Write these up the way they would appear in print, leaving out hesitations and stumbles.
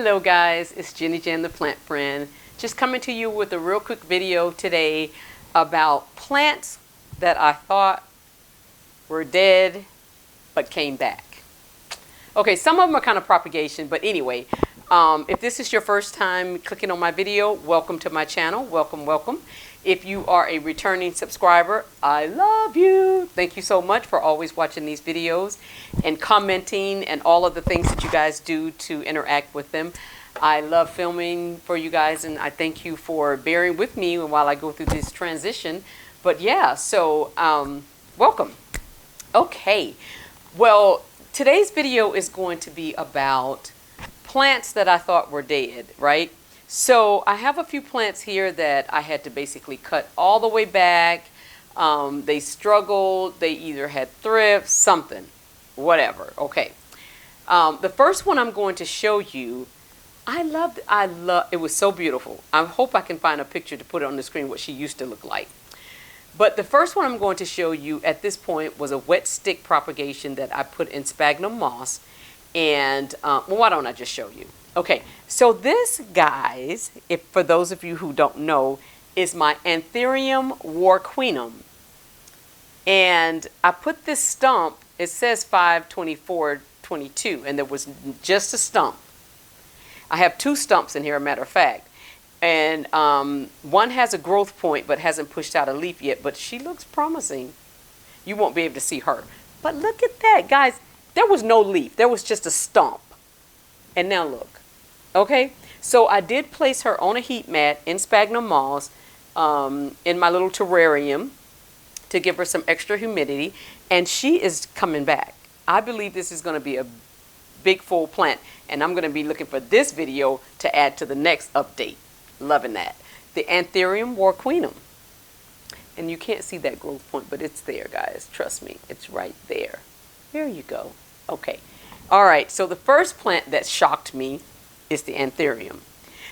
Hello guys, it's Jenny Jan the Plant Friend. Just coming to you with a real quick video today about plants that I thought were dead but came back. Okay, some of them are kind of propagation, but anyway, if this is your first time clicking on my video, welcome to my channel. Welcome. If you are a returning subscriber, I love you. Thank you so much for always watching these videos and commenting and all of the things that you guys do to interact with them. I love filming for you guys, and I thank you for bearing with me while I go through this transition. But yeah, so welcome. Okay, well, today's video is going to be about plants that I thought were dead, right? So I have a few plants here that I had to basically cut all the way back. They struggled, they either had thrips, something, whatever. Okay. The first one I'm going to show you, I love, it was so beautiful. I hope I can find a picture to put on the screen what she used to look like. But the first one I'm going to show you at this point was a wet stick propagation that I put in sphagnum moss. And, well, why don't I just show you? Okay, so this, guys, if for those of you who don't know, is my Anthurium warquinum. And I put this stump, it says 524-22, and there was just a stump. I have two stumps in here, a matter of fact. And one has a growth point but hasn't pushed out a leaf yet, but she looks promising. You won't be able to see her. But look at that, guys. There was no leaf. There was just a stump. And now look. Okay, so I did place her on a heat mat in sphagnum moss in my little terrarium to give her some extra humidity, and she is coming back. I believe this is going to be a big full plant, and I'm going to be looking for this video to add to the next update. Loving that. The Anthurium warquinum. And you can't see that growth point, but it's there, guys. Trust me, it's right there. There you go. Okay. All right, so the first plant that shocked me is the Anthurium.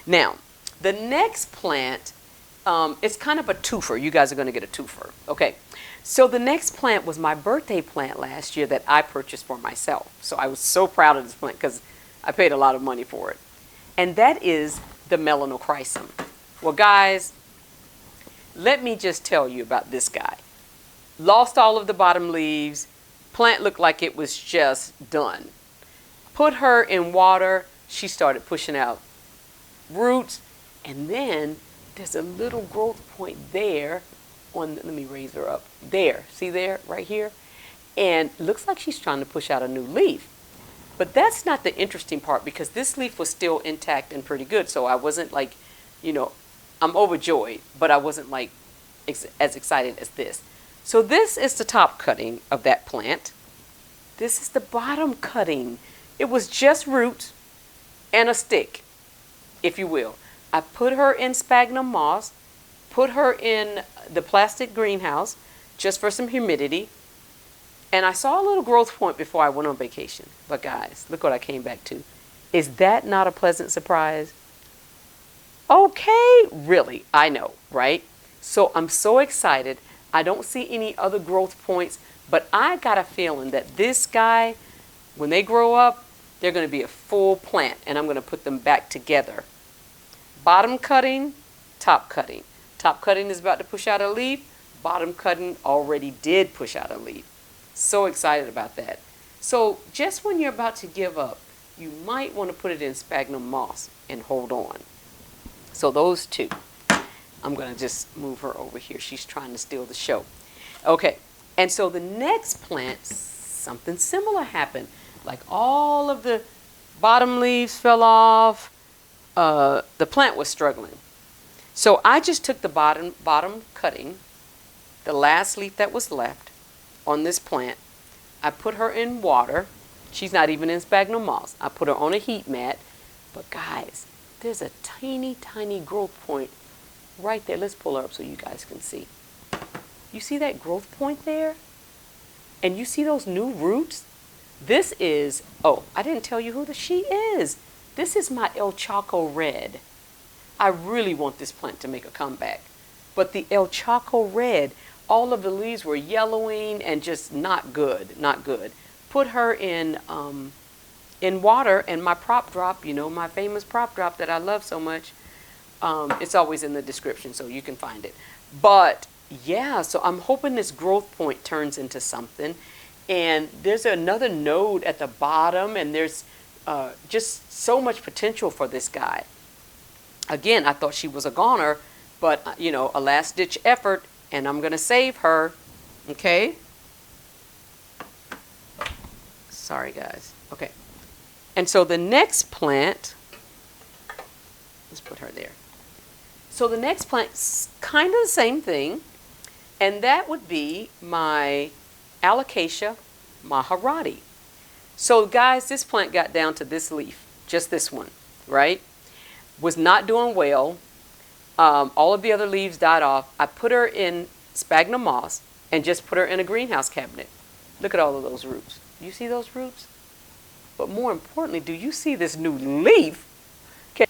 Now, the next plant, it's kind of a twofer. You guys are going to get a twofer. Okay, so the next plant was my birthday plant last year that I purchased for myself. So I was so proud of this plant because I paid a lot of money for it. And that is the Melanochrysum. Well, guys, let me just tell you about this guy. Lost all of the bottom leaves. Plant looked like it was just done. Put her in water, she started pushing out roots, and then there's a little growth point there on, let me raise her up, there, see there, right here? And it looks like she's trying to push out a new leaf. But that's not the interesting part, because this leaf was still intact and pretty good, so I wasn't like, you know, I'm overjoyed, but I wasn't like as excited as this. So this is the top cutting of that plant. This is the bottom cutting. It was just roots and a stick, if you will. I put her in sphagnum moss, put her in the plastic greenhouse just for some humidity, and I saw a little growth point before I went on vacation. But guys, look what I came back to. Is that not a pleasant surprise? Okay, really, I know, right? So I'm so excited. I don't see any other growth points, but I got a feeling that this guy, when they grow up, they're going to be a full plant, and I'm going to put them back together. Bottom cutting, top cutting. Top cutting is about to push out a leaf. Bottom cutting already did push out a leaf. So excited about that. So just when you're about to give up, you might want to put it in sphagnum moss and hold on. So those two. I'm going to just move her over here. She's trying to steal the show. Okay, and so the next plant, something similar happened. Like all of the bottom leaves fell off. The plant was struggling. So I just took the bottom cutting, the last leaf that was left on this plant. I put her in water. She's not even in sphagnum moss. I put her on a heat mat. But guys, there's a tiny, tiny growth point right there. Let's pull her up so you guys can see. You see that growth point there? And you see those new roots? This is, oh, I didn't tell you who she is. This is my Elchaco Red. I really want this plant to make a comeback. But the Elchaco Red, all of the leaves were yellowing and just not good, not good. Put her in in water, and my prop drop, you know, my famous prop drop that I love so much, it's always in the description, so you can find it. But yeah, so I'm hoping this growth point turns into something. And there's another node at the bottom, and there's just so much potential for this guy. Again, I thought she was a goner, but you know, a last-ditch effort, and I'm gonna save her. Okay. Sorry, guys. Okay. And so the next plant, let's put her there. So the next plant's kind of the same thing, and that would be my Alocasia Maharati. So guys, this plant got down to this leaf, just this one, right? Was not doing well. All of the other leaves died off. I put her in sphagnum moss and just put her in a greenhouse cabinet. Look at all of those roots. You see those roots? But more importantly, do you see this new leaf?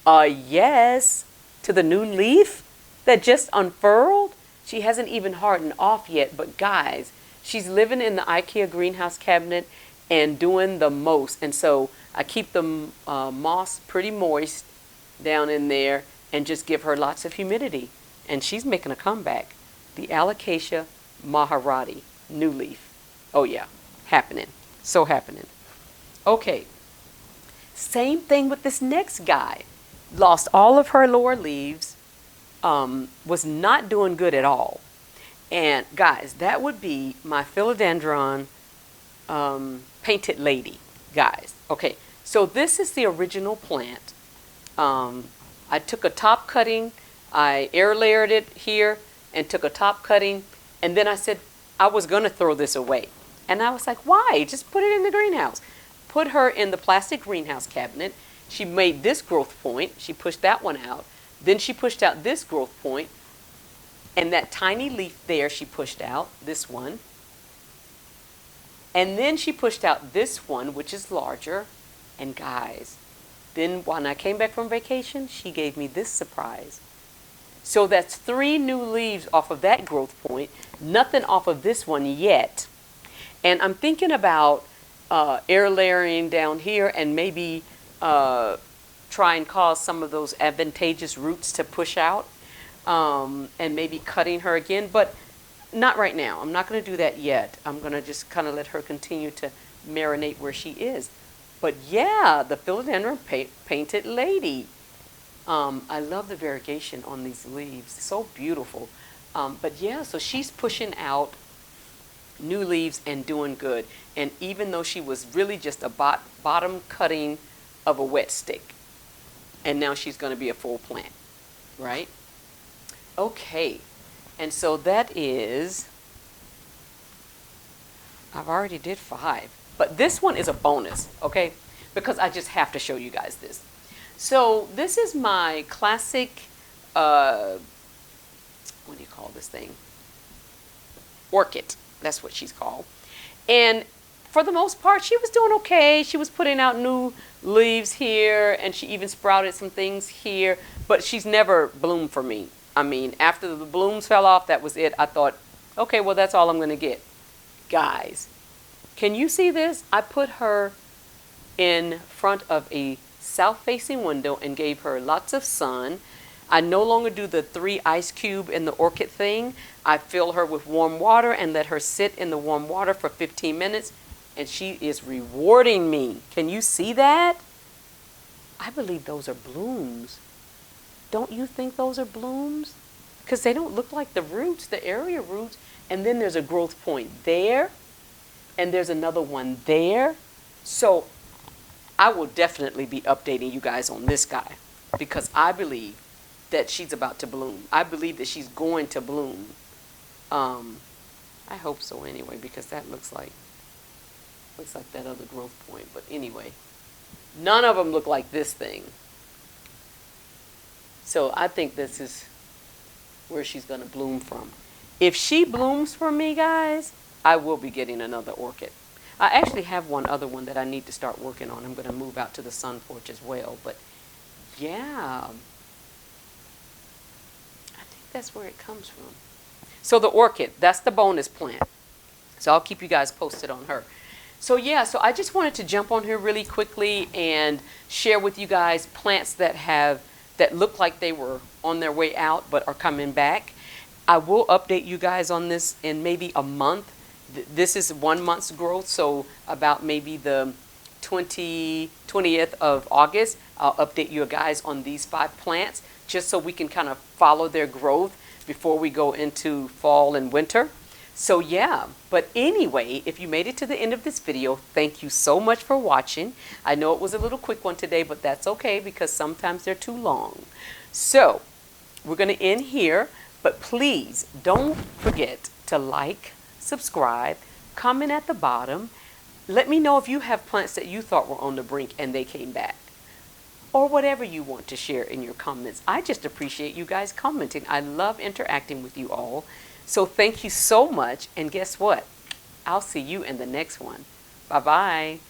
Yes, to the new leaf that just unfurled. She hasn't even hardened off yet, but guys, she's living in the IKEA greenhouse cabinet and doing the most. And so I keep the moss pretty moist down in there and just give her lots of humidity. And she's making a comeback. The Alocasia Maharati, new leaf. Oh yeah, happening. So happening. Okay, same thing with this next guy. Lost all of her lower leaves, was not doing good at all. And guys, that would be my Philodendron painted lady, guys. Okay, so this is the original plant. I took a top cutting, I air layered it here and took a top cutting, and then I said I was gonna throw this away. And I was like, why? Just put it in the greenhouse. Put her in the plastic greenhouse cabinet. She made this growth point. She pushed that one out. Then she pushed out this growth point. And that tiny leaf there she pushed out, this one. And then she pushed out this one, which is larger. And guys, then when I came back from vacation, she gave me this surprise. So that's 3 new leaves off of that growth point. Nothing off of this one yet. And I'm thinking about air layering down here and maybe try and cause some of those advantageous roots to push out, and maybe cutting her again, but not right now. I'm not going to do that yet. I'm going to just kind of let her continue to marinate where she is. But yeah, the Philodendron painted lady. I love the variegation on these leaves. So beautiful. But yeah, so she's pushing out new leaves and doing good. And even though she was really just a bottom cutting of a wet stick, and now she's going to be a full plant, right? Okay, and so that is, I've already did 5, but this one is a bonus, okay? Because I just have to show you guys this. So this is my classic, what do you call this thing? Orchid. That's what she's called. And for the most part, she was doing okay. She was putting out new leaves here, and she even sprouted some things here, but she's never bloomed for me. I mean, after the blooms fell off, that was it. I thought, okay, well, that's all I'm going to get. Guys, can you see this? I put her in front of a south-facing window and gave her lots of sun. I no longer do the 3 ice cube in the orchid thing. I fill her with warm water and let her sit in the warm water for 15 minutes, and she is rewarding me. Can you see that? I believe those are blooms. Don't you think those are blooms? Because they don't look like the roots, the area roots. And then there's a growth point there, and there's another one there. So I will definitely be updating you guys on this guy, because I believe that she's about to bloom. I believe that she's going to bloom. I hope so anyway, because that looks like that other growth point. But anyway, none of them look like this thing. So I think this is where she's going to bloom from. If she blooms for me, guys, I will be getting another orchid. I actually have one other one that I need to start working on. I'm going to move out to the sun porch as well. But yeah, I think that's where it comes from. So the orchid, that's the bonus plant. So I'll keep you guys posted on her. So yeah, so I just wanted to jump on here really quickly and share with you guys plants that look like they were on their way out but are coming back. I will update you guys on this in maybe a month. This is 1 month's growth, so about maybe the 20th of August, I'll update you guys on these 5 plants just so we can kind of follow their growth before we go into fall and winter. So yeah, but anyway, if you made it to the end of this video, thank you so much for watching. I know it was a little quick one today, but that's okay because sometimes they're too long. So we're going to end here, but please don't forget to like, subscribe, comment at the bottom. Let me know if you have plants that you thought were on the brink and they came back, or whatever you want to share in your comments. I just appreciate you guys commenting. I love interacting with you all. So thank you so much, and guess what? I'll see you in the next one. Bye-bye.